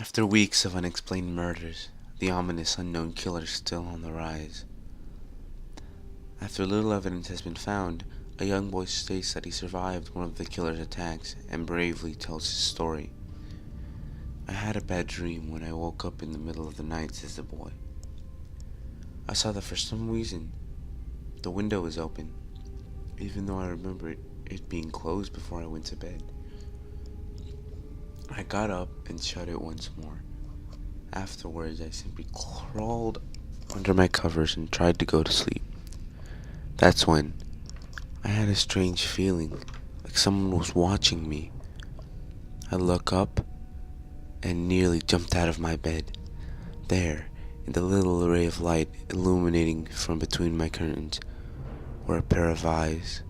After weeks of unexplained murders, the ominous unknown killer is still on the rise. After little evidence has been found, a young boy states that he survived one of the killer's attacks and bravely tells his story. "I had a bad dream when I woke up in the middle of the night," says the boy. "I saw that for some reason the window was open, even though I remember it being closed before I went to bed. I got up and shut it once more. Afterwards, I simply crawled under my covers and tried to go to sleep. That's when I had a strange feeling, like someone was watching me. I looked up and nearly jumped out of my bed. There, in the little ray of light illuminating from between my curtains, were a pair of eyes.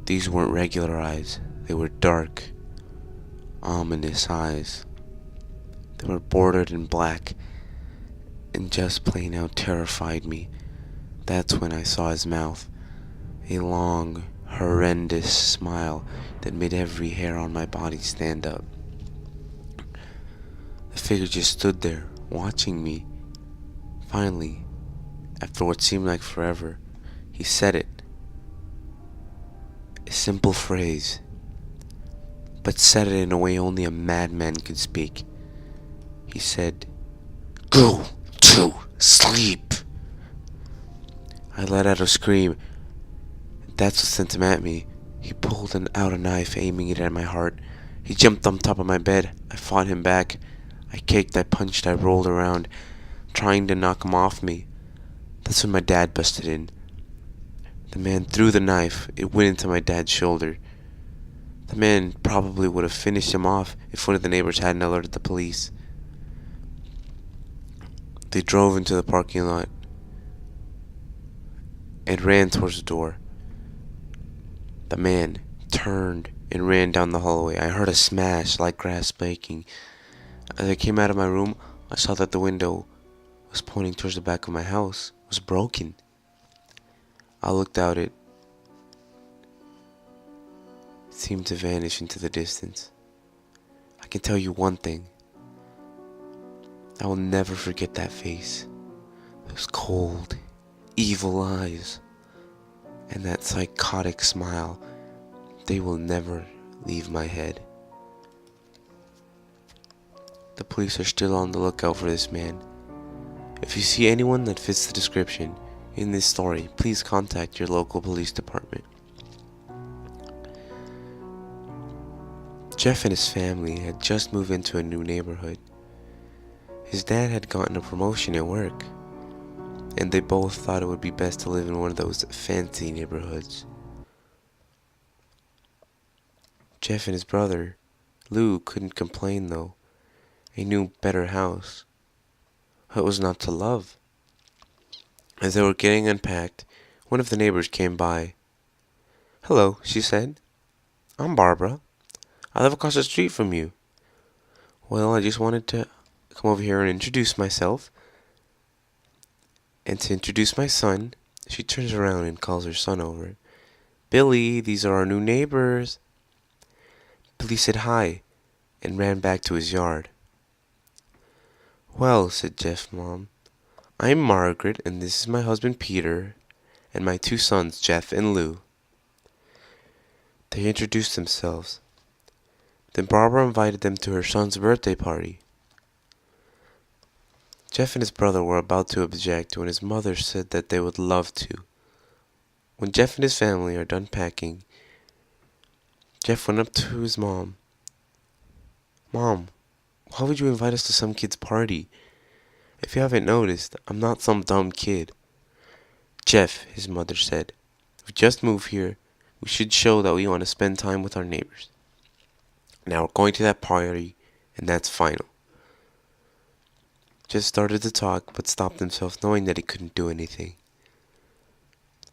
These weren't regular eyes, they were dark, ominous eyes. They were bordered in black and just plain out terrified me. That's when I saw his mouth, a long, horrendous smile that made every hair on my body stand up. The figure just stood there, watching me. Finally, after what seemed like forever, he said it. A simple phrase, but said it in a way only a madman could speak. He said, "Go to sleep." I let out a scream. That's what sent him at me. He pulled out a knife, aiming it at my heart. He jumped on top of my bed. I fought him back. I kicked, I punched, I rolled around, trying to knock him off me. That's when my dad busted in. The man threw the knife. It went into my dad's shoulder. The man probably would have finished him off if one of the neighbors hadn't alerted the police. They drove into the parking lot and ran towards the door. The man turned and ran down the hallway. I heard a smash like grass breaking. As I came out of my room, I saw that the window was pointing towards the back of my house was broken. I looked out. It seemed to vanish into the distance. I can tell you one thing. I will never forget that face. Those cold, evil eyes, and that psychotic smile. They will never leave my head. The police are still on the lookout for this man. If you see anyone that fits the description in this story, please contact your local police department. Jeff and his family had just moved into a new neighborhood. His dad had gotten a promotion at work, and they both thought it would be best to live in one of those fancy neighborhoods. Jeff and his brother, Lou, couldn't complain though. A new, better house. What was not to love? As they were getting unpacked, one of the neighbors came by. "Hello," she said. "I'm Barbara. I live across the street from you. Well, I just wanted to come over here and introduce myself. And to introduce my son." She turns around and calls her son over. "Billy, these are our new neighbors." Billy said hi and ran back to his yard. "Well," said Jeff's mom, "I'm Margaret, and this is my husband Peter, and my two sons, Jeff and Lou." They introduced themselves. Then Barbara invited them to her son's birthday party. Jeff and his brother were about to object when his mother said that they would love to. When Jeff and his family are done packing, Jeff went up to his mom. "Mom, why would you invite us to some kid's party? If you haven't noticed, I'm not some dumb kid." "Jeff," his mother said, "we just moved here. We should show that we want to spend time with our neighbors. Now we're going to that party, and that's final." Jeff started to talk, but stopped himself, knowing that he couldn't do anything.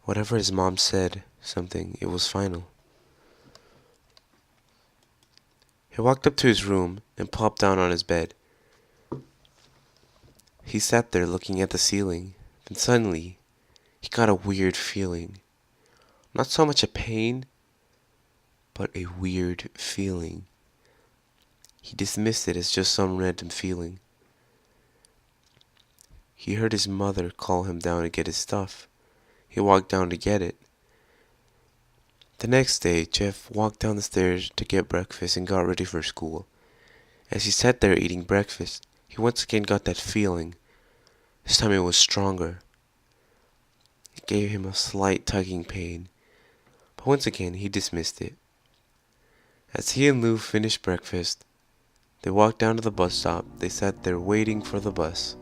Whatever his mom said, something, it was final. He walked up to his room and plopped down on his bed. He sat there looking at the ceiling. Then suddenly, he got a weird feeling. Not so much a pain, but a weird feeling. He dismissed it as just some random feeling. He heard his mother call him down to get his stuff. He walked down to get it. The next day, Jeff walked down the stairs to get breakfast and got ready for school. As he sat there eating breakfast, he once again got that feeling. This time it was stronger. It gave him a slight tugging pain, but once again he dismissed it. As he and Lou finished breakfast, they walked down to the bus stop. They sat there waiting for the bus.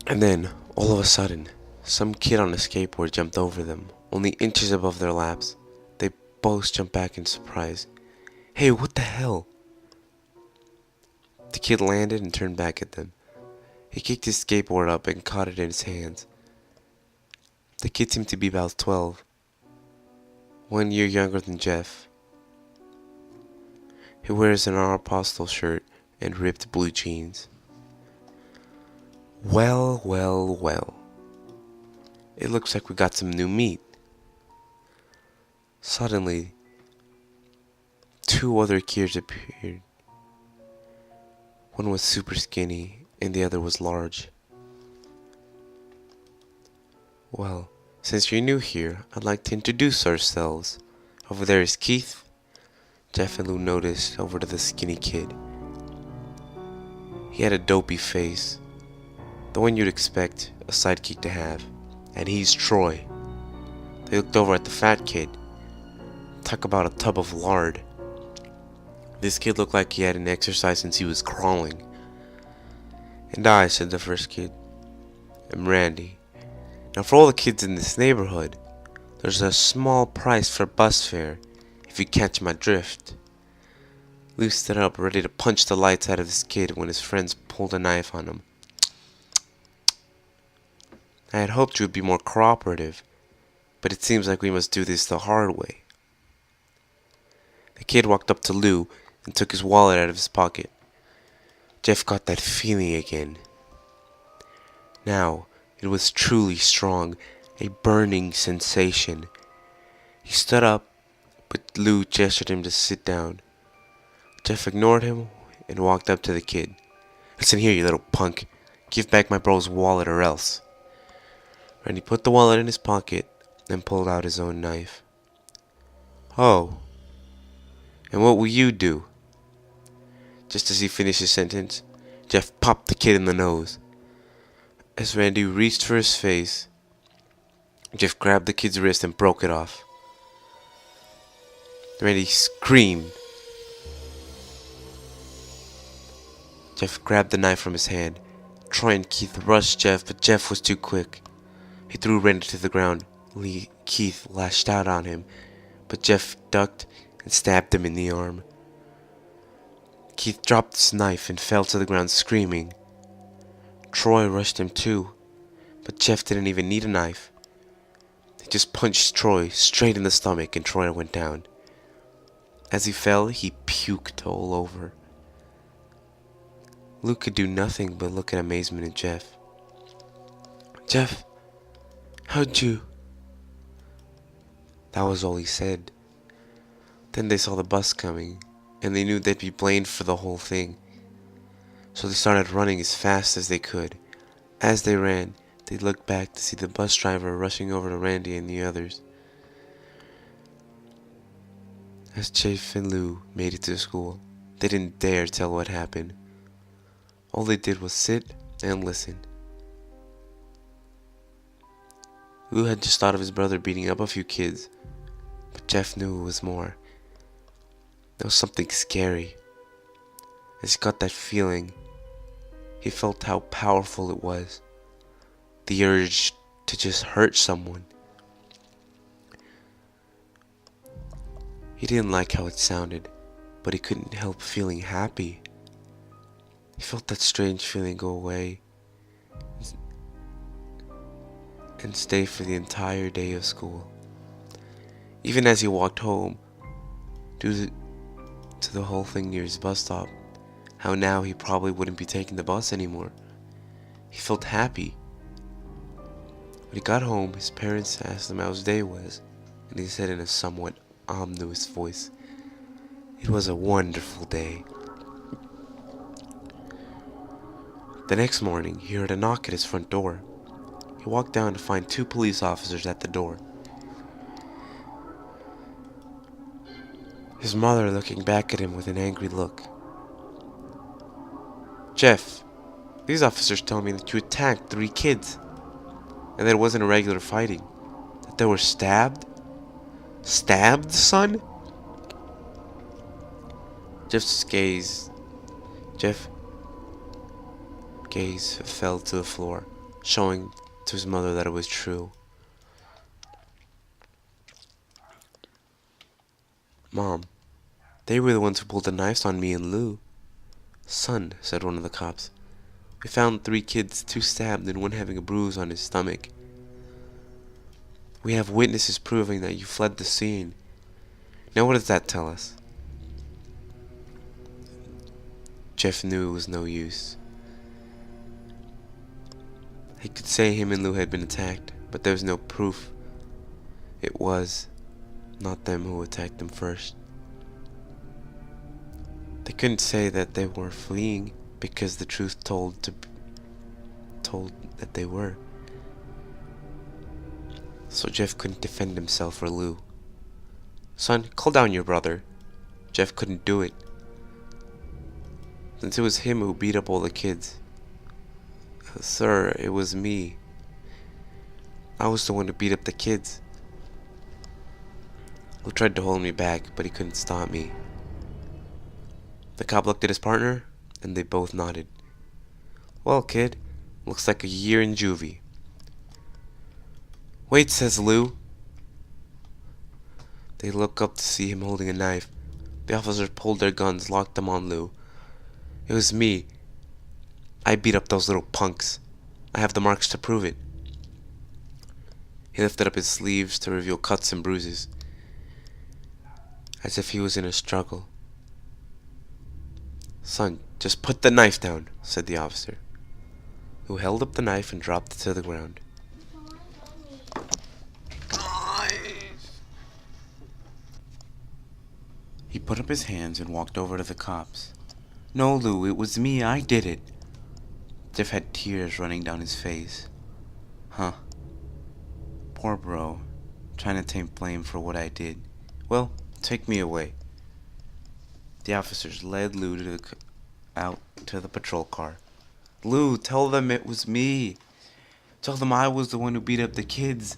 And then, all of a sudden, some kid on a skateboard jumped over them, only inches above their laps. They both jumped back in surprise. "Hey, what the hell?" The kid landed and turned back at them. He kicked his skateboard up and caught it in his hands. The kid seemed to be about 12, 1 year younger than Jeff. He wears an Aeropostale shirt and ripped blue jeans. Well, well, well. It looks like we got some new meat. Suddenly, two other kids appeared. One was super skinny and the other was large. Well, since you're new here, I'd like to introduce ourselves. Over there is Keith. Jeff and Lou noticed over to the skinny kid. He had a dopey face, the one you'd expect a sidekick to have, and he's Troy. They looked over at the fat kid. Talk about a tub of lard. This kid looked like he hadn't exercised since he was crawling. "And I," said the first kid, "am Randy. Now for all the kids in this neighborhood, there's a small price for bus fare, if you catch my drift." Lou stood up, ready to punch the lights out of this kid when his friends pulled a knife on him. "I had hoped you would be more cooperative, but it seems like we must do this the hard way." The kid walked up to Lou and took his wallet out of his pocket. Jeff got that feeling again. Now, it was truly strong, a burning sensation. He stood up, but Lou gestured him to sit down. Jeff ignored him and walked up to the kid. "Listen here, you little punk. Give back my bro's wallet or else." Randy put the wallet in his pocket and pulled out his own knife. "Oh, and what will you do?" Just as he finished his sentence, Jeff popped the kid in the nose. As Randy reached for his face, Jeff grabbed the kid's wrist and broke it off. Randy screamed. Jeff grabbed the knife from his hand. Troy and Keith rushed Jeff, but Jeff was too quick. He threw Randy to the ground. Keith lashed out on him, but Jeff ducked and stabbed him in the arm. Keith dropped his knife and fell to the ground screaming. Troy rushed him too, but Jeff didn't even need a knife. He just punched Troy straight in the stomach and Troy went down. As he fell, he puked all over. Luke could do nothing but look in amazement at Jeff. "Jeff, how'd you?" That was all he said. Then they saw the bus coming, and they knew they'd be blamed for the whole thing. So they started running as fast as they could. As they ran, they looked back to see the bus driver rushing over to Randy and the others. As Jeff and Lou made it to school, they didn't dare tell what happened. All they did was sit and listen. Lou had just thought of his brother beating up a few kids, but Jeff knew it was more. There was something scary. As he got that feeling, he felt how powerful it was. The urge to just hurt someone. He didn't like how it sounded, but he couldn't help feeling happy. He felt that strange feeling go away and stay for the entire day of school. Even as he walked home, due to the whole thing near his bus stop, how now he probably wouldn't be taking the bus anymore. He felt happy. When he got home, his parents asked him how his day was, and he said in a somewhat ominous voice, was a wonderful day. The next morning, he heard a knock at his front door. He walked down to find 2 police officers at the door. His mother looking back at him with an angry look. "Jeff, these officers tell me that you attacked 3 kids, and that it wasn't a regular fighting, that they were stabbed." "Stabbed, son?" Jeff's gaze fell to the floor, showing to his mother that it was true. "Mom, they were the ones who pulled the knives on me and Lou." "Son," said one of the cops, "we found 3 kids, 2 stabbed and 1 having a bruise on his stomach. We have witnesses proving that you fled the scene. Now what does that tell us?" Jeff knew it was no use. He could say him and Lou had been attacked, but there was no proof it was not them who attacked them first. They couldn't say that they were fleeing because the truth told that they were. So Jeff couldn't defend himself or Lou. "Son, call down your brother." Jeff couldn't do it, since it was him who beat up all the kids. "Sir, it was me. I was the one who beat up the kids." Lou tried to hold me back, but he couldn't stop me. The cop looked at his partner, and they both nodded. "Well, kid, looks like a year in juvie." "Wait," says Lou. They look up to see him holding a knife. The officers pulled their guns, locked them on Lou. "It was me. I beat up those little punks. I have the marks to prove it." He lifted up his sleeves to reveal cuts and bruises, as if he was in a struggle. "Son, just put the knife down," said the officer, who held up the knife and dropped it to the ground. He put up his hands and walked over to the cops. "No, Lou, it was me. I did it." Jeff had tears running down his face. Huh. Poor bro. Trying to take blame for what I did. "Well, take me away." The officers led Lou out to the patrol car. "Lou, tell them it was me. Tell them I was the one who beat up the kids."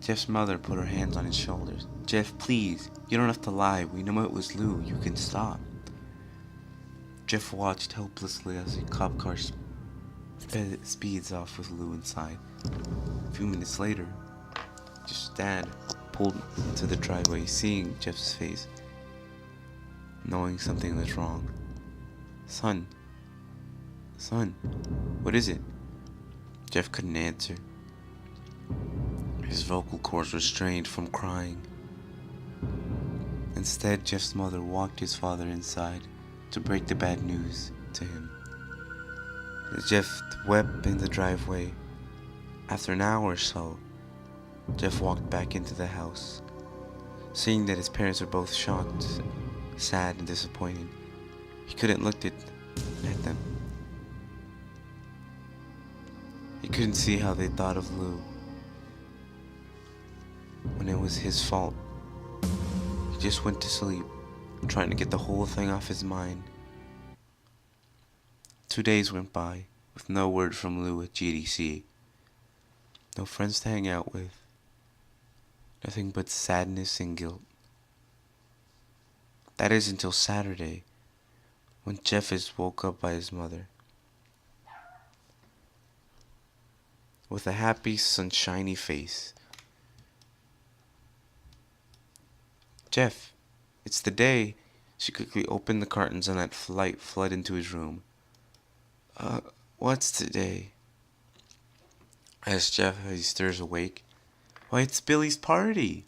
Jeff's mother put her hands on his shoulders. "Jeff, please. You don't have to lie. We know it was Lou. You can stop." Jeff watched helplessly as the cop car speeds off with Lou inside. A few minutes later, Jeff's dad pulled into the driveway, seeing Jeff's face, knowing something was wrong. Son, what is it?" Jeff couldn't answer. His vocal cords were strained from crying. Instead, Jeff's mother walked his father inside to break the bad news to him. As Jeff wept in the driveway, after an hour or so, Jeff walked back into the house. Seeing that his parents were both shocked, sad, and disappointed, he couldn't look at them. He couldn't see how they thought of Lou when it was his fault. He just went to sleep, trying to get the whole thing off his mind. 2 days went by with no word from Lou at GDC. No friends to hang out with. Nothing but sadness and guilt. That is until Saturday, when Jeff is woke up by his mother. With a happy, sunshiny face. "Jeff, it's the day." She quickly opened the curtains and that light flooded into his room. What's today?" asked Jeff as he stirs awake. "Why, it's Billy's party."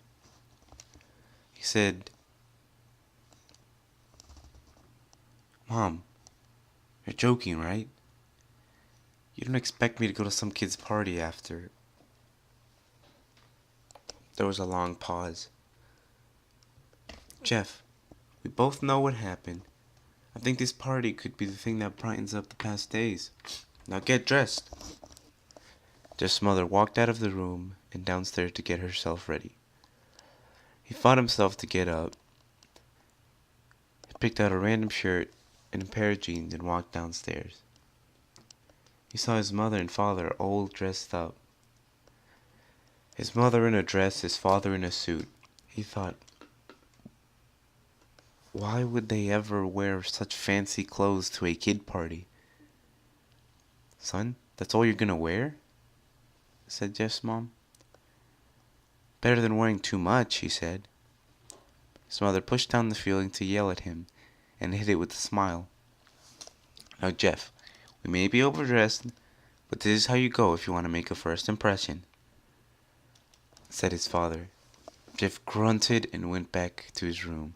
He said, "Mom, you're joking, right? You don't expect me to go to some kid's party after..." There was a long pause. Jeff, we both know what happened. I think this party could be the thing that brightens up the past days. Now get dressed. Jeff's mother walked out of the room and downstairs to get herself ready. He fought himself to get up. He picked out a random shirt and a pair of jeans and walked downstairs. He saw his mother and father all dressed up. His mother in a dress, his father in a suit. He thought, why would they ever wear such fancy clothes to a kid party? Son, that's all you're gonna wear? Said Jeff's mom. Better than wearing too much, he said. His mother pushed down the feeling to yell at him and hid it with a smile. Now, Jeff, we may be overdressed, but this is how you go if you want to make a first impression, said his father. Jeff grunted and went back to his room.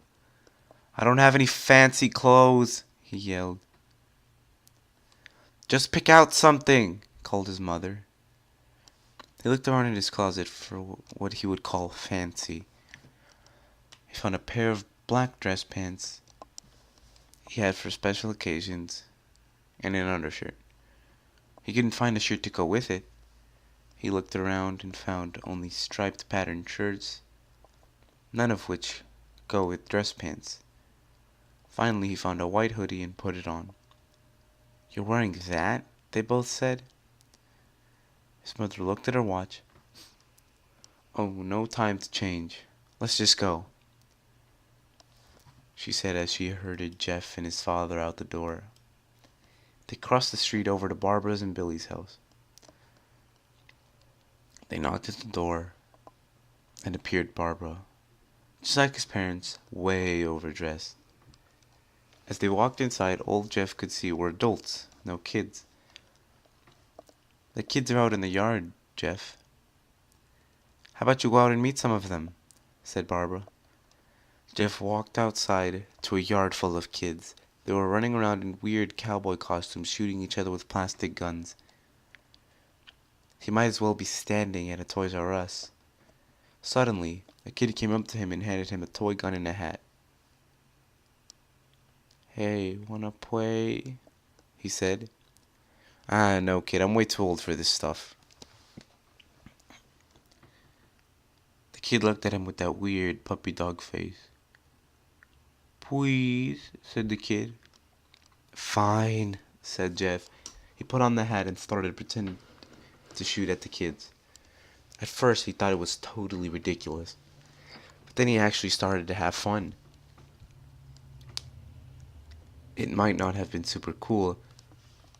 I don't have any fancy clothes, he yelled. Just pick out something, called his mother. He looked around in his closet for what he would call fancy. He found a pair of black dress pants he had for special occasions and an undershirt. He couldn't find a shirt to go with it. He looked around and found only striped patterned shirts, none of which go with dress pants. Finally, he found a white hoodie and put it on. You're wearing that? They both said. His mother looked at her watch. Oh, no time to change. Let's just go, she said as she herded Jeff and his father out the door. They crossed the street over to Barbara's and Billy's house. They knocked at the door, and appeared Barbara, just like his parents, way overdressed. As they walked inside, all Jeff could see were adults, no kids. The kids are out in the yard, Jeff. How about you go out and meet some of them? Said Barbara. Jeff walked outside to a yard full of kids. They were running around in weird cowboy costumes, shooting each other with plastic guns. He might as well be standing at a Toys R Us. Suddenly, a kid came up to him and handed him a toy gun and a hat. Hey, wanna play? He said. Ah, no, kid, I'm way too old for this stuff. The kid looked at him with that weird puppy dog face. Please, said the kid. Fine, said Jeff. He put on the hat and started pretending to shoot at the kids. At first, he thought it was totally ridiculous, but then he actually started to have fun. It might not have been super cool,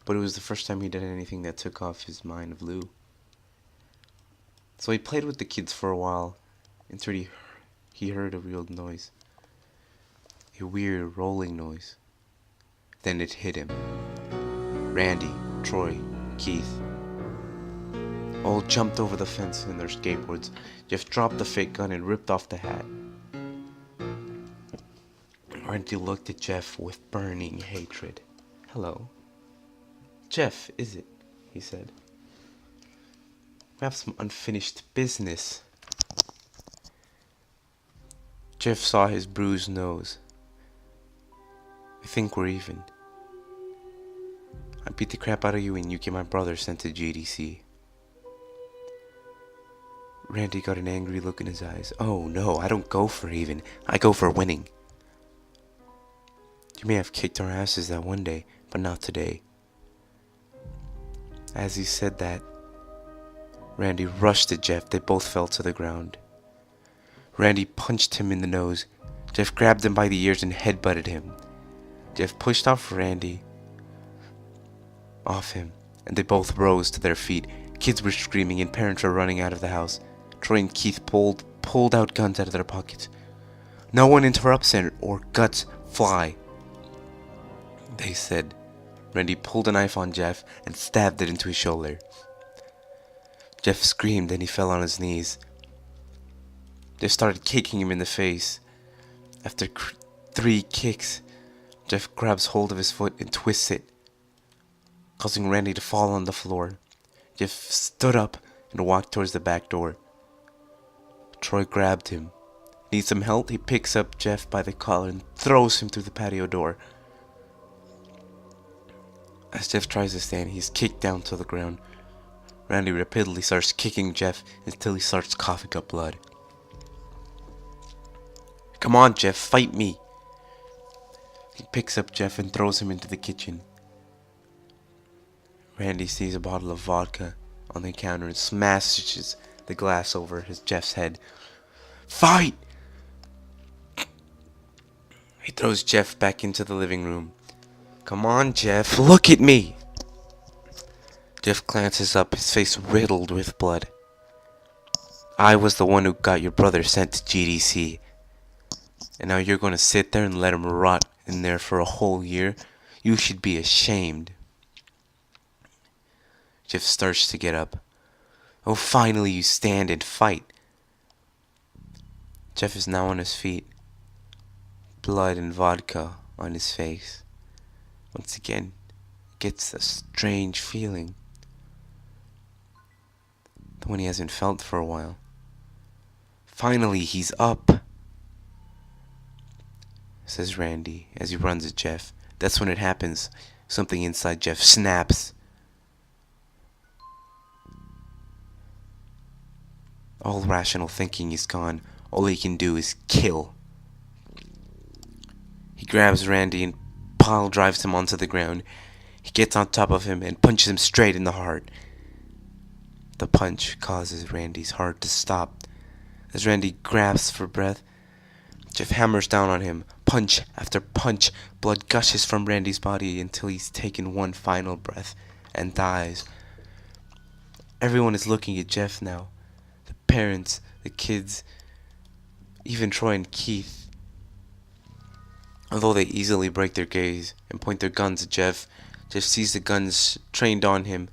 but it was the first time he did anything that took off his mind of Lou. So he played with the kids for a while until he heard a weird noise. A weird rolling noise. Then it hit him. Randy, Troy, Keith all jumped over the fence in their skateboards. Jeff dropped the fake gun and ripped off the hat. Randy looked at Jeff with burning hatred. Hello. Jeff, is it? He said. We have some unfinished business. Jeff saw his bruised nose. I think we're even. I beat the crap out of you and you get my brother sent to GDC. Randy got an angry look in his eyes. Oh no, I don't go for even. I go for winning. You may have kicked our asses that one day, but not today. As he said that, Randy rushed at Jeff. They both fell to the ground. Randy punched him in the nose. Jeff grabbed him by the ears and headbutted him. Jeff pushed off him, and they both rose to their feet. Kids were screaming and parents were running out of the house. Troy and Keith pulled out guns out of their pockets. No one interrupts or guts fly, they said. Randy pulled a knife on Jeff and stabbed it into his shoulder. Jeff screamed and he fell on his knees. Jeff started kicking him in the face. After 3 kicks, Jeff grabs hold of his foot and twists it, causing Randy to fall on the floor. Jeff stood up and walked towards the back door. Troy grabbed him. Need some help? He picks up Jeff by the collar and throws him through the patio door. As Jeff tries to stand, he's kicked down to the ground. Randy repeatedly starts kicking Jeff until he starts coughing up blood. Come on, Jeff, fight me. He picks up Jeff and throws him into the kitchen. Randy sees a bottle of vodka on the counter and smashes the glass over Jeff's head. Fight! He throws Jeff back into the living room. Come on, Jeff, look at me! Jeff glances up, his face riddled with blood. I was the one who got your brother sent to GDC. And now you're going to sit there and let him rot in there for a whole year? You should be ashamed. Jeff starts to get up. Oh, finally you stand and fight. Jeff is now on his feet. Blood and vodka on his face. Once again, gets a strange feeling. The one he hasn't felt for a while. Finally, he's up, says Randy as he runs at Jeff. That's when it happens. Something inside Jeff snaps. All rational thinking is gone. All he can do is kill. He grabs Randy and pile drives him onto the ground. He gets on top of him and punches him straight in the heart. The punch causes Randy's heart to stop. As Randy grasps for breath, Jeff hammers down on him. Punch after punch. Blood gushes from Randy's body until he's taken one final breath and dies. Everyone is looking at Jeff now. The parents, the kids, even Troy and Keith. Although they easily break their gaze and point their guns at Jeff, Jeff sees the guns trained on him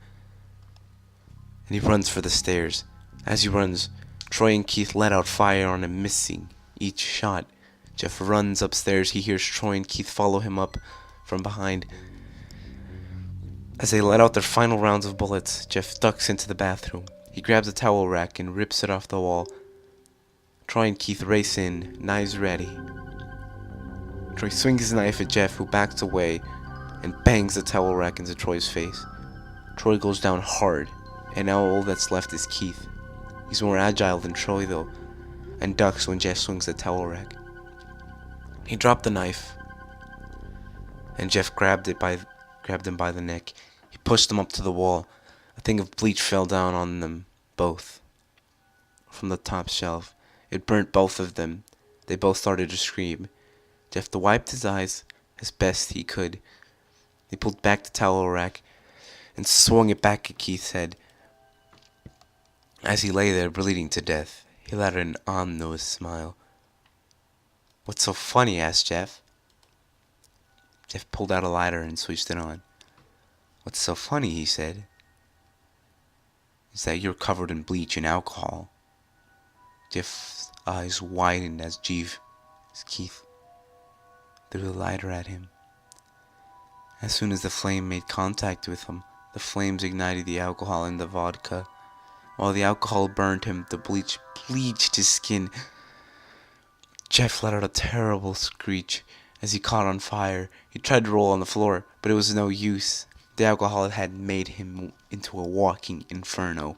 and he runs for the stairs. As he runs, Troy and Keith let out fire on him, missing each shot. Jeff runs upstairs. He hears Troy and Keith follow him up from behind. As they let out their final rounds of bullets, Jeff ducks into the bathroom. He grabs a towel rack and rips it off the wall. Troy and Keith race in, knives ready. Troy swings his knife at Jeff, who backs away and bangs the towel rack into Troy's face. Troy goes down hard, and now all that's left is Keith. He's more agile than Troy though, and ducks when Jeff swings the towel rack. He dropped the knife, and Jeff grabbed him by the neck. He pushed them up to the wall. A thing of bleach fell down on them both from the top shelf. It burnt both of them. They both started to scream. Jeff wiped his eyes as best he could. He pulled back the towel rack and swung it back at Keith's head. As he lay there bleeding to death, he let out an ominous smile. What's so funny? Asked Jeff. Jeff pulled out a lighter and switched it on. What's so funny, he said, is that you're covered in bleach and alcohol. Jeff's eyes widened as Keith threw the lighter at him. As soon as the flame made contact with him, the flames ignited the alcohol in the vodka. While the alcohol burned him, the bleach bleached his skin. Jeff let out a terrible screech as he caught on fire. He tried to roll on the floor, but it was no use. The alcohol had made him into a walking inferno.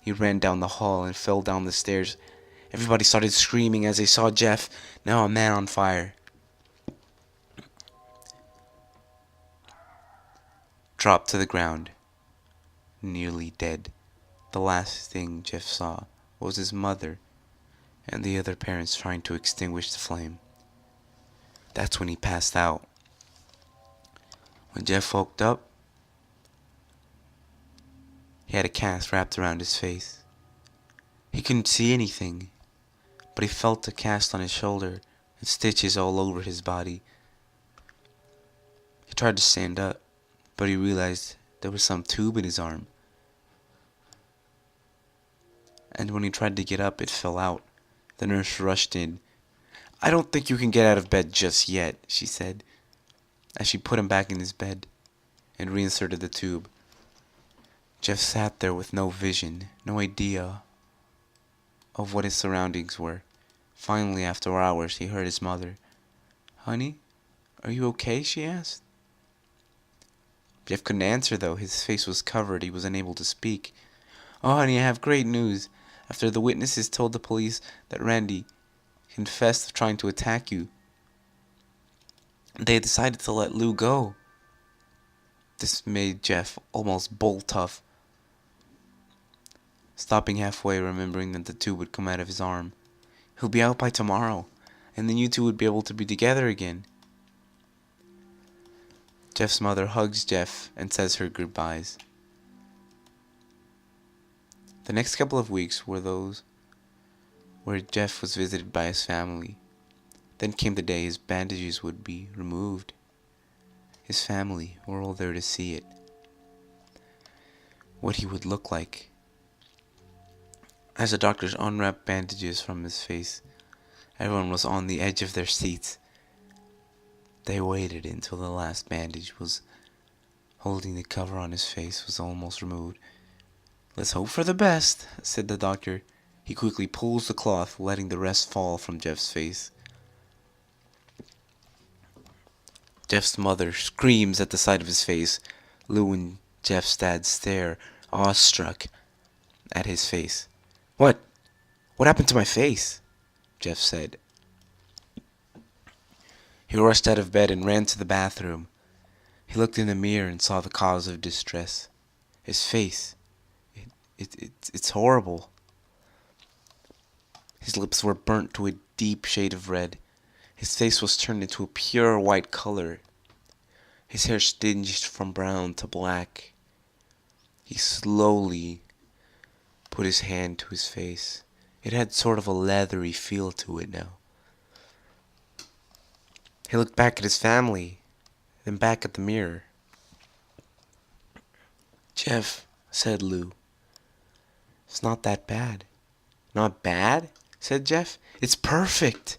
He ran down the hall and fell down the stairs. Everybody started screaming as they saw Jeff, now a man on fire. Dropped to the ground, nearly dead. The last thing Jeff saw was his mother and the other parents trying to extinguish the flame. That's when he passed out. When Jeff woke up, he had a cast wrapped around his face. He couldn't see anything, but he felt the cast on his shoulder and stitches all over his body. He tried to stand up, but he realized there was some tube in his arm. And when he tried to get up, it fell out. The nurse rushed in. "I don't think you can get out of bed just yet," she said, as she put him back in his bed and reinserted the tube. Jeff sat there with no vision, no idea of what his surroundings were. Finally, after hours, he heard his mother. "Honey, are you okay?" she asked. Jeff couldn't answer, though. His face was covered. He was unable to speak. "Oh, honey, I have great news. After the witnesses told the police that Randy confessed to trying to attack you, they decided to let Lou go." This made Jeff almost bull tough, stopping halfway, remembering that the tube would come out of his arm. "He'll be out by tomorrow, and then you two would be able to be together again." Jeff's mother hugs Jeff and says her goodbyes. The next couple of weeks were those where Jeff was visited by his family. Then came the day his bandages would be removed. His family were all there to see it. What he would look like. As the doctors unwrapped bandages from his face, everyone was on the edge of their seats. They waited until the last bandage was holding the cover on his face was almost removed. "Let's hope for the best," said the doctor. He quickly pulls the cloth, letting the rest fall from Jeff's face. Jeff's mother screams at the sight of his face. Lou and Jeff's dad stare, awestruck, at his face. What? What happened to my face?" Jeff said. He rushed out of bed and ran to the bathroom. He looked in the mirror and saw the cause of distress. His face. It's horrible. His lips were burnt to a deep shade of red. His face was turned into a pure white color. His hair stinged from brown to black. He slowly put his hand to his face. It had sort of a leathery feel to it now. He looked back at his family, then back at the mirror. "Jeff," said Lou, "it's not that bad." "Not bad?" said Jeff. "It's perfect."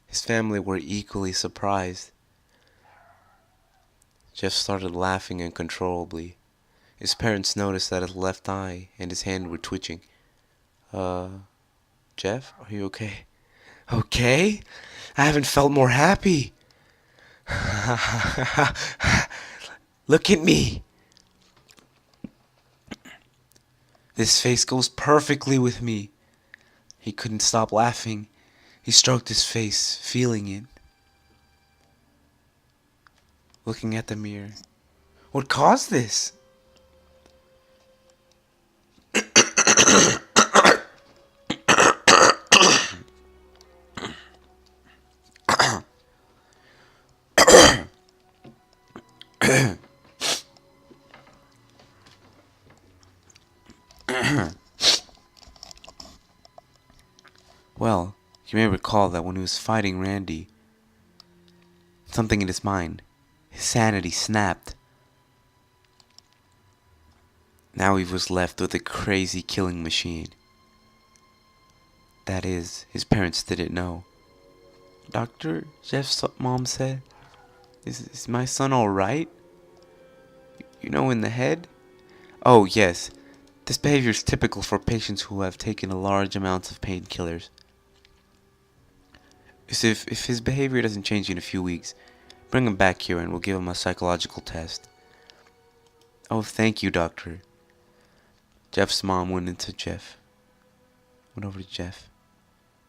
His family were equally surprised. Jeff started laughing uncontrollably. His parents noticed that his left eye and his hand were twitching. Jeff, are you okay?" "Okay? I haven't felt more happy." "Look at me. This face goes perfectly with me." He couldn't stop laughing. He stroked his face, feeling it. Looking at the mirror. "What caused this?" Well, you may recall that when he was fighting Randy, something in his mind, his sanity snapped. Now he was left with a crazy killing machine. That is, his parents didn't know. "Doctor," Jeff's mom said, is my son alright? You know, in the head?" "Oh, yes. This behavior is typical for patients who have taken a large amount of painkillers. If his behavior doesn't change in a few weeks, bring him back here and we'll give him a psychological test." "Oh, thank you, doctor." Jeff's mom went over to Jeff.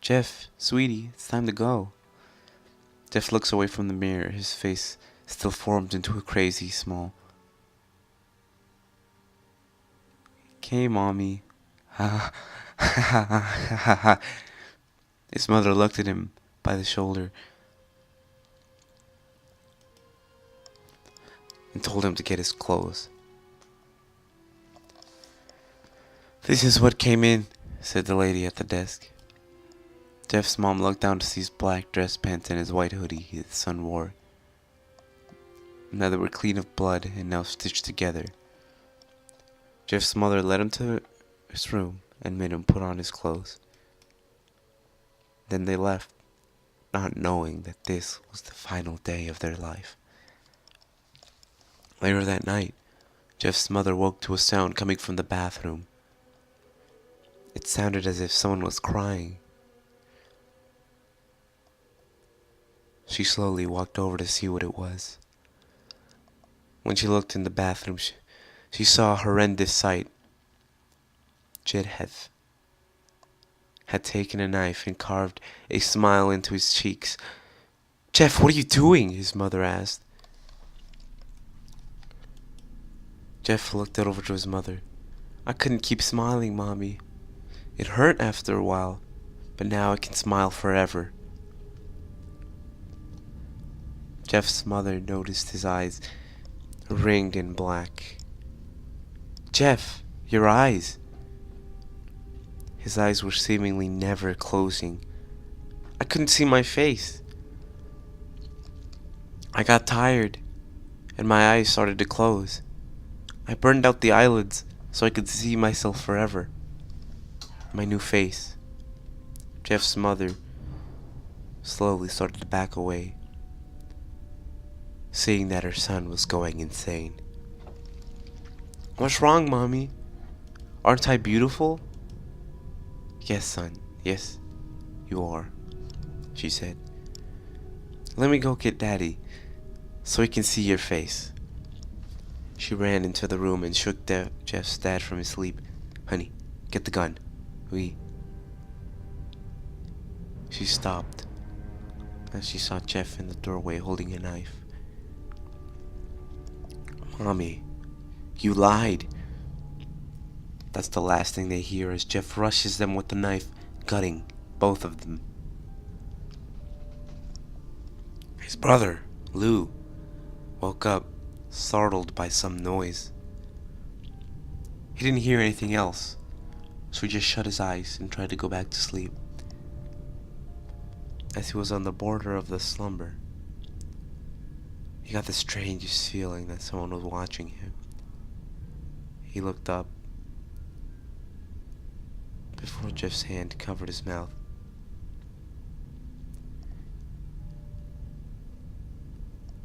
"Jeff, sweetie, it's time to go." Jeff looks away from the mirror, his face still formed into a crazy smile. "Okay, mommy." His mother looked at him by the shoulder and told him to get his clothes. "This is what came in," said the lady at the desk. Jeff's mom looked down to see his black dress pants and his white hoodie his son wore. Now they were clean of blood and now stitched together. Jeff's mother led him to his room and made him put on his clothes. Then they left, not knowing that this was the final day of their life. Later that night, Jeff's mother woke to a sound coming from the bathroom. It sounded as if someone was crying. She slowly walked over to see what it was. When she looked in the bathroom, she saw a horrendous sight. Jeff had taken a knife and carved a smile into his cheeks. "Jeff, what are you doing?" his mother asked. Jeff looked over to his mother. "I couldn't keep smiling, Mommy. It hurt after a while, but now I can smile forever." Jeff's mother noticed his eyes ringed in black. "Jeff, your eyes." His eyes were seemingly never closing. "I couldn't see my face. I got tired, and my eyes started to close. I burned out the eyelids so I could see myself forever. My new face." Jeff's mother slowly started to back away, seeing that her son was going insane. "What's wrong, Mommy? Aren't I beautiful?" "Yes, son, yes, you are," she said. "Let me go get Daddy so he can see your face." She ran into the room and shook Jeff's dad from his sleep. "Honey, get the gun. She stopped as she saw Jeff in the doorway holding a knife. "Mommy, you lied." That's the last thing they hear as Jeff rushes them with the knife, gutting both of them. His brother, Lou, woke up, startled by some noise. He didn't hear anything else, so he just shut his eyes and tried to go back to sleep. As he was on the border of the slumber, he got the strangest feeling that someone was watching him. He looked up. Before Jeff's hand covered his mouth,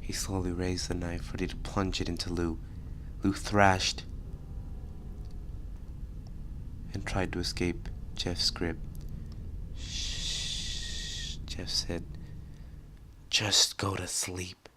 he slowly raised the knife, ready to plunge it into Lou. Lou thrashed and tried to escape Jeff's grip. "Shh," Jeff said. "Just go to sleep."